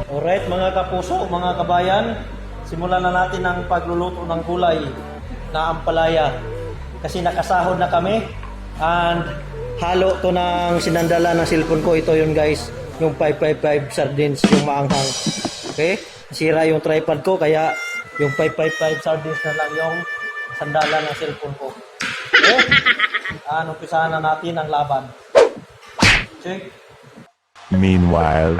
Alright mga kapuso, mga kabayan, simulan na natin ang pagluluto ng gulay na ampalaya. Kasi nakasahod na kami and halo to ng sinandala ng cellphone ko. Ito yun guys, yung 555 sardines, yung maanghang. Okay? Sira yung tripod ko kaya yung 555 sardines na lang yung sandala ng cellphone ko. Okay? Umpisahan na natin ang laban. Check. Meanwhile,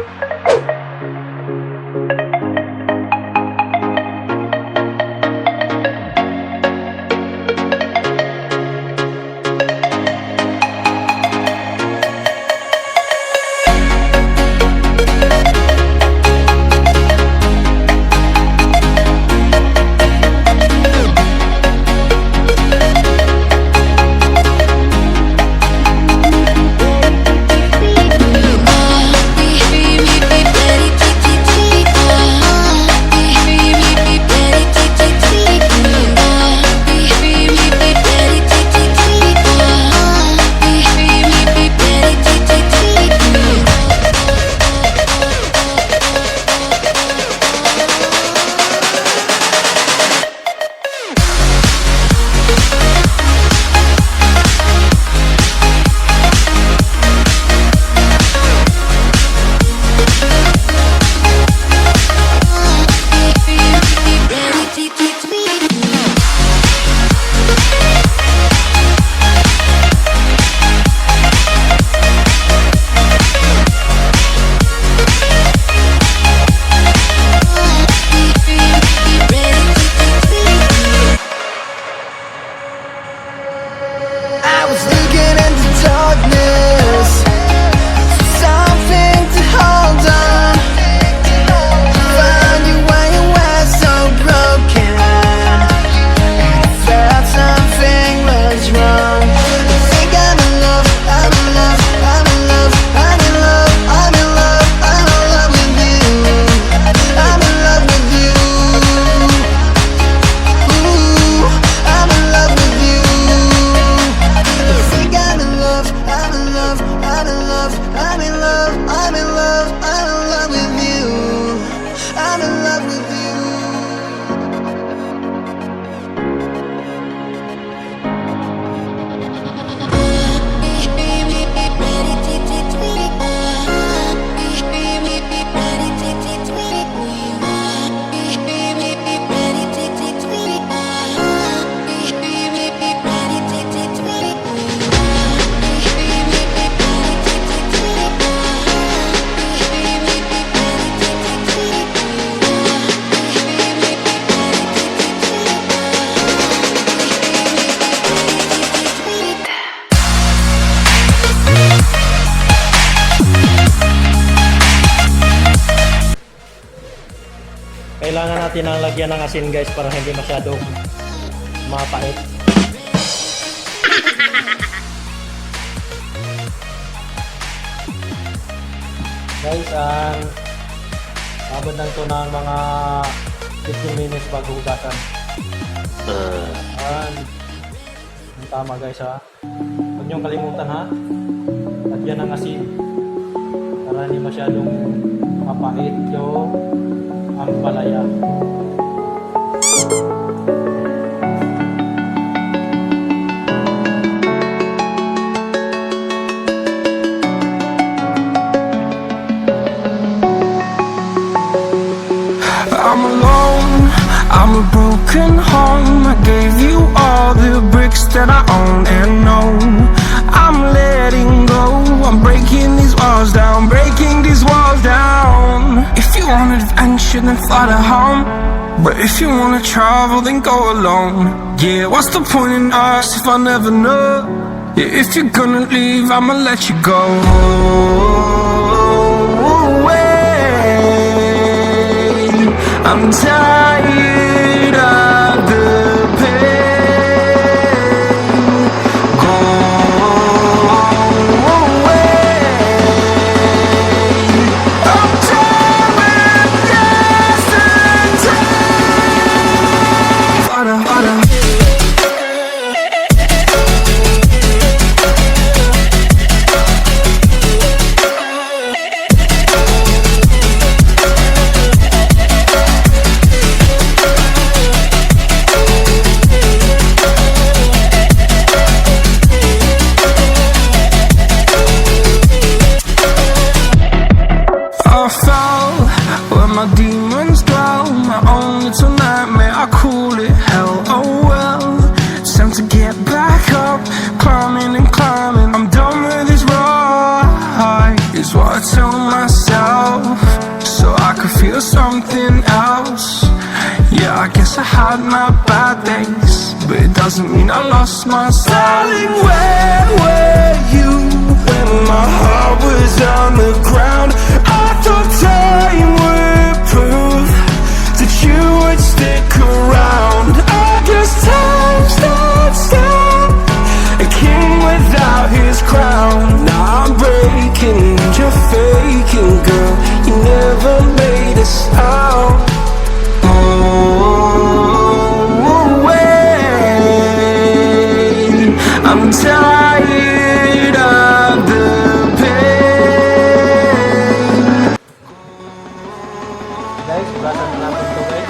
kailangan natin ang lagyan ng asin guys para hindi masyadong mapait. Guys, abot lang ito ng mga 15 minutes bago hugasan. Ang tama guys ha. Huwag niyong kalimutan ha. Lagyan ng asin para hindi masyadong mapait yung ampalaya. I'm alone, I'm a broken home. I gave you all the bricks that I own and know. I'm letting go, I'm breaking these walls down, breaking these walls down. If you want adventure, then fly to home. But if you wanna travel, then go alone. Yeah, what's the point in us if I never know? Yeah, if you're gonna leave, I'ma let you go. I'm tired of the pain. Go away. I'm tired of yesterday. Harder, harder. I fell, where my demons dwell. My own little nightmare, I call it hell. Oh well, it's time to get back up, climbing and climbing. I'm done with this ride, is what I tell myself, so I could feel something else. Yeah, I guess I had my bad days, but it doesn't mean I lost my style. Darling, where were you when my heart was on the ground? I thought time would prove that you would stick around. I guess time stood still, a king without his crown. Now I'm breaking, you're faking, girl. You never made a sound. I'm tired of the pain. Guys, bulasan na natin to guys.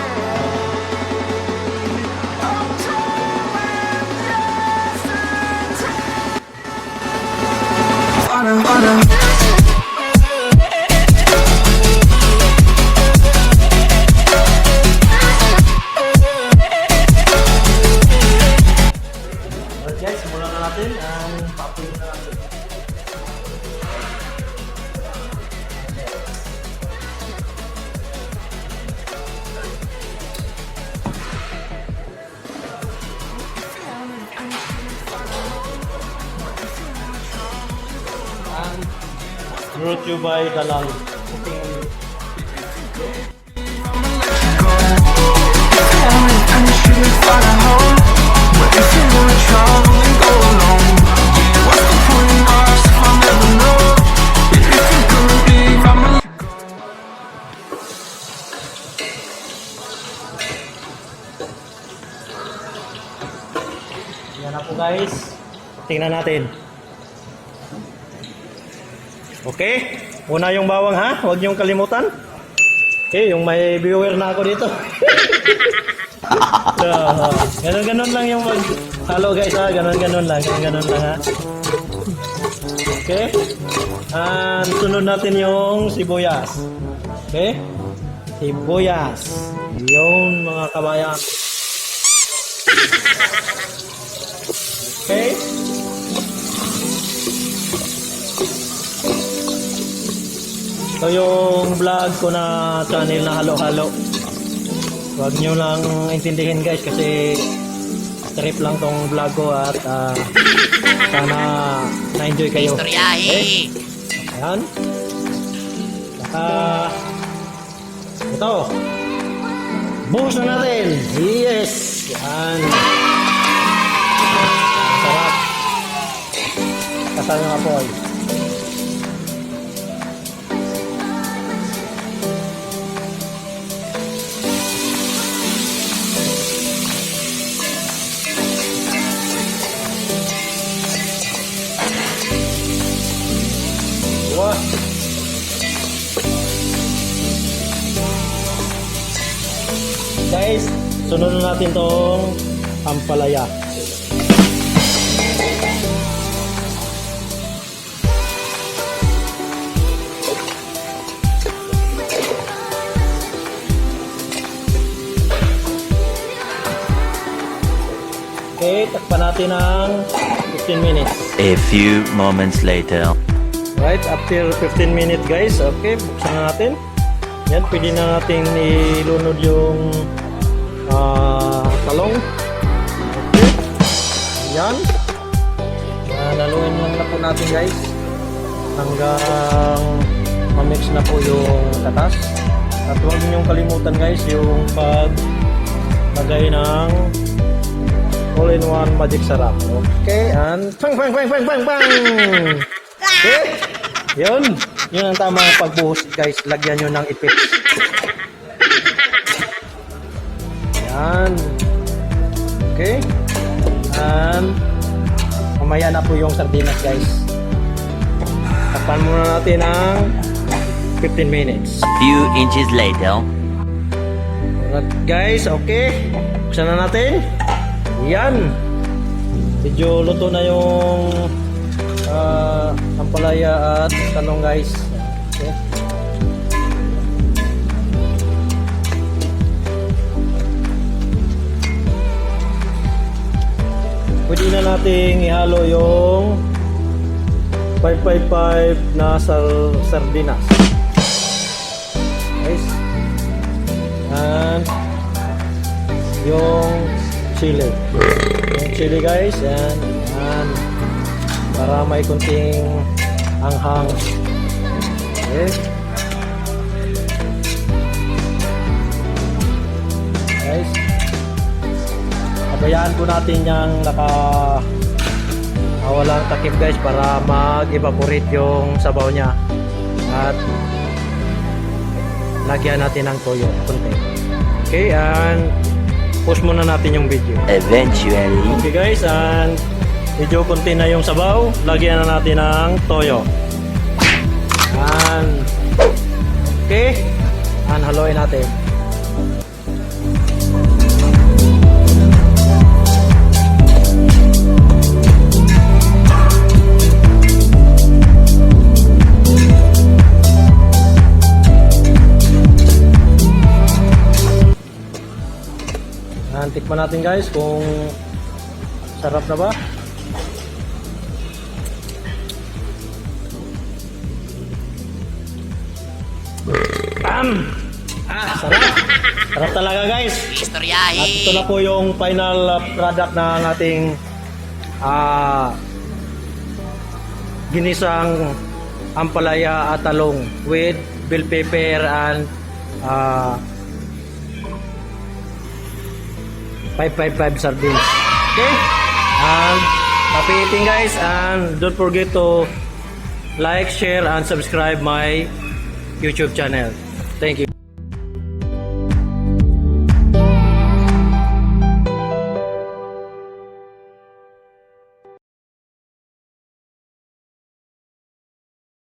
Alright guys, simulan na natin ang papuin na natin. And brought to you by Talong. Yan na po guys. Tingnan natin. Okay, una yung bawang ha, huwag niyong kalimutan. Okay, yung may viewer na ako dito. So, ganun-ganun lang yung halo guys ha, ganun-ganun lang ha. Okay, and sunod natin yung sibuyas. Okay, sibuyas. Yung mga kabayan. Okay. So yung vlog ko na channel na halo-halo, huwag nyo lang intindihin guys kasi trip lang tong vlog ko at sana na-enjoy kayo. Okay? Ayan. Ito. Buhos na natin. Yes. Ayan. Sarap. Kasal ng apoy. Guys, sunod na natin tong ampalaya. Okay, takpan natin ng 15 minutes. A few moments later. Right, after 15 minutes guys, okay, buksan na natin. Yan, pwede na natin ilunod yung talong. Okay. Yan. Laluin lang na po natin guys. Hanggang ma-mix na po yung katas. At huwag niyong kalimutan guys yung paglagay ng all-in-one magic sarap. Okay, and bang bang bang bang bang bang! Okay, yun ang tamang pagbuhos guys. Lagyan nyo ng ipit. Yan. Okay, and mamaya na po yung sardinas guys. Tapan muna natin ng 15 minutes. Few inches later. Alright guys, okay, buksan na natin. Yan, medyo luto na yung ampalaya at talong guys. Okay. nating ihalo yung 555 na sardinas. Guys. And yung chili. Yung chili guys. And para may kunting anghang. Okay. Guys. Abayaan po natin yung walang takip guys para mag-evaporate yung sabaw niya. At lagyan natin ng toyo konti. Okay, and pause muna natin yung video. Eventually. Okay guys, and medyo konti na yung sabaw. Lagyan na natin ng toyo. And okay, and haluin natin. Tikman natin guys kung sarap na ba. Sarap. Sarap talaga guys. At ito na po yung final product ng ating ginisang ampalaya at talong with bell pepper and 555 sardines. Okay? And happy eating guys, and don't forget to like, share and subscribe my YouTube channel. Thank you.